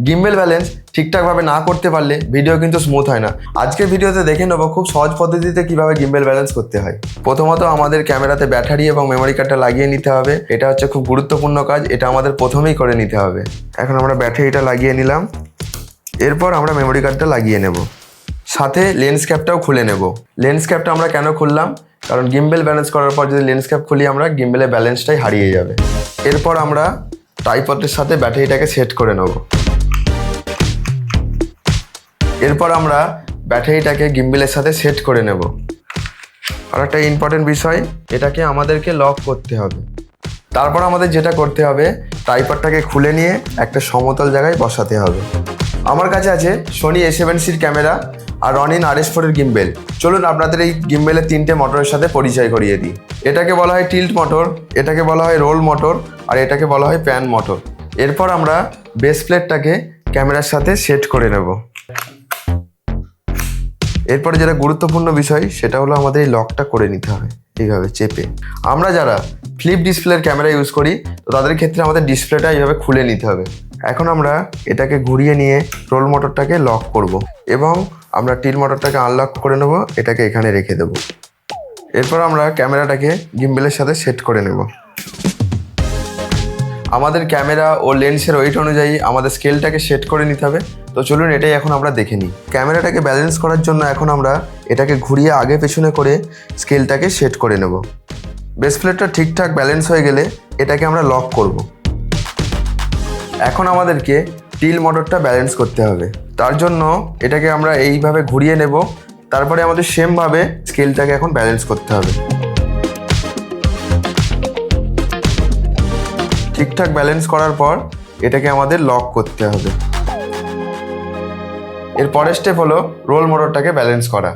Gimbal balance ঠিকঠাকভাবে না করতে পারলে ভিডিও কিন্তু স্মুথ হয় না। আজকের ভিডিওতে দেখে নেবো খুব সহজ পদ্ধতিতে কিভাবে গিম্বেল ব্যালেন্স করতে হয়। প্রথমত আমাদের ক্যামেরাতে ব্যাটারি এবং মেমোরি কার্ডটা লাগিয়ে নিতে হবে। এটা হচ্ছে খুব গুরুত্বপূর্ণ কাজ, এটা আমাদের প্রথমেই করে নিতে হবে। এখন আমরা ব্যাটারিটা লাগিয়ে নিলাম, এরপর আমরা মেমোরি কার্ডটা লাগিয়ে নেব, সাথে লেন্স ক্যাপটাও খুলে নেব। লেন্স ক্যাপটা আমরা কেন খুললাম, কারণ গিম্বেল ব্যালেন্স করার পর যদি লেন্স ক্যাপ খুলি আমরা গিম্বেলের ব্যালেন্সটাই হারিয়ে যাবে। এরপর আমরা ট্রাইপডের সাথে ব্যাটারিটাকে সেট করে নেব। এরপর আমরা ব্যাটারিটাকে গিম্বেলের সাথে সেট করে নেব। আর একটা ইম্পর্টেন্ট বিষয়, এটাকে আমাদেরকে লক করতে হবে। তারপর আমাদের যেটা করতে হবে, ট্রাইপডটাকে খুলে নিয়ে একটা সমতল জায়গায় বসাতে হবে। আমার কাছে আছে সোনি A7C ক্যামেরা আর রনিন RS4 গিম্বেল। চলুন আপনাদের এই গিম্বেলের তিনটে মোটরের সাথে পরিচয় করিয়ে দিই। এটাকে বলা হয় টিল্ট মোটর, এটাকে বলা হয় রোল মোটর, আর এটাকে বলা হয় প্যান মোটর। এরপর আমরা বেস প্লেটটাকে ক্যামেরার সাথে সেট করে নেব। এরপরে যেটা গুরুত্বপূর্ণ বিষয় সেটা হলো আমাদের এই লকটা করে নিতে হবে এইভাবে চেপে। আমরা যারা ফ্লিপ ডিসপ্লের ক্যামেরা ইউজ করি তো তাদের ক্ষেত্রে আমাদের ডিসপ্লেটা এইভাবে খুলে নিতে হবে। এখন আমরা এটাকে ঘুরিয়ে নিয়ে রোল মোটরটাকে লক করব এবং আমরা টিল মোটরটাকে আনলক করে নেব, এটাকে এখানে রেখে দেব। এরপর আমরা ক্যামেরাটাকে গিম্বেলের সাথে সেট করে নেব। আমাদের ক্যামেরা ও লেন্সের ওয়েট অনুযায়ী আমাদের স্কেলটাকে সেট করে নিতে হবে। তো চলুন এটাই এখন আমরা দেখে নিই। ক্যামেরাটাকে ব্যালেন্স করার জন্য এখন আমরা এটাকে ঘুরিয়ে আগে পেছনে করে স্কেলটাকে সেট করে নেব। বেস প্লেটটা ঠিকঠাক ব্যালেন্স হয়ে গেলে এটাকে আমরা লক করব। এখন আমাদেরকে টিল মোটরটা ব্যালেন্স করতে হবে। তার জন্য এটাকে আমরা এইভাবে ঘুরিয়ে নেব, তারপরে আমাদের সেমভাবে স্কেলটাকে এখন ব্যালেন্স করতে হবে। ঠিকঠাক ব্যালেন্স করার পর এটাকে আমাদের লক করতে হবে। এর পরের স্টেপ হলো রোল মোটরটাকে ব্যালেন্স করা।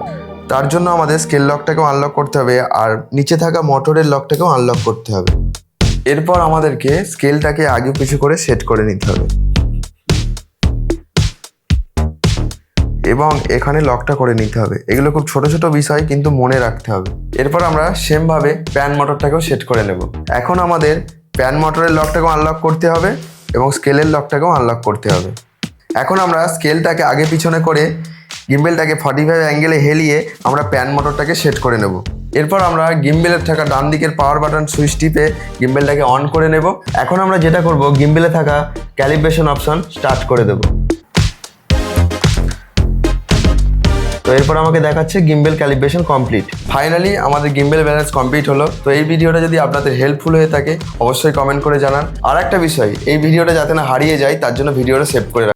তার জন্য আমাদের স্কেল লকটাকেও আনলক করতে হবে আর নিচে থাকা মোটরের লকটাকেও আনলক করতে হবে। এরপর আমাদেরকে স্কেলটাকে আগে পিছু করে সেট করে নিতে হবে এবং এখানে লকটা করে নিতে হবে। এগুলো খুব ছোট ছোট বিষয়, কিন্তু মনে রাখতে হবে। এরপর আমরা সেমভাবে প্যান মোটরটাকেও সেট করে নেব। এখন আমাদের প্যান মোটরের লকটাকেও আনলক করতে হবে এবং স্কেলের লকটাকেও আনলক করতে হবে। এখন আমরা স্কেলটাকে আগে পিছনে করে গিম্বেলটাকে 45 অ্যাঙ্গেলে হেলিয়ে আমরা প্যান মোটরটাকে সেট করে নেব। এরপর আমরা গিম্বেলের থাকা ডান দিকের পাওয়ার বাটন সুইচ টিপে গিম্বেলটাকে অন করে নেব। এখন আমরা যেটা করব, গিম্বেলে থাকা ক্যালিব্রেশন অপশন স্টার্ট করে দেব। তো এরপর আমাকে দেখাচ্ছে গিম্বেল ক্যালিব্রেশন কমপ্লিট। ফাইনালি আমাদের গিম্বেল ব্যালেন্স কমপ্লিট হলো। তো এই ভিডিওটা যদি আপনাদের হেল্পফুল হয়ে থাকে অবশ্যই কমেন্ট করে জানান। আর একটা বিষয়, এই ভিডিওটা যাতে না হারিয়ে যায় তার জন্য ভিডিওটা সেভ করে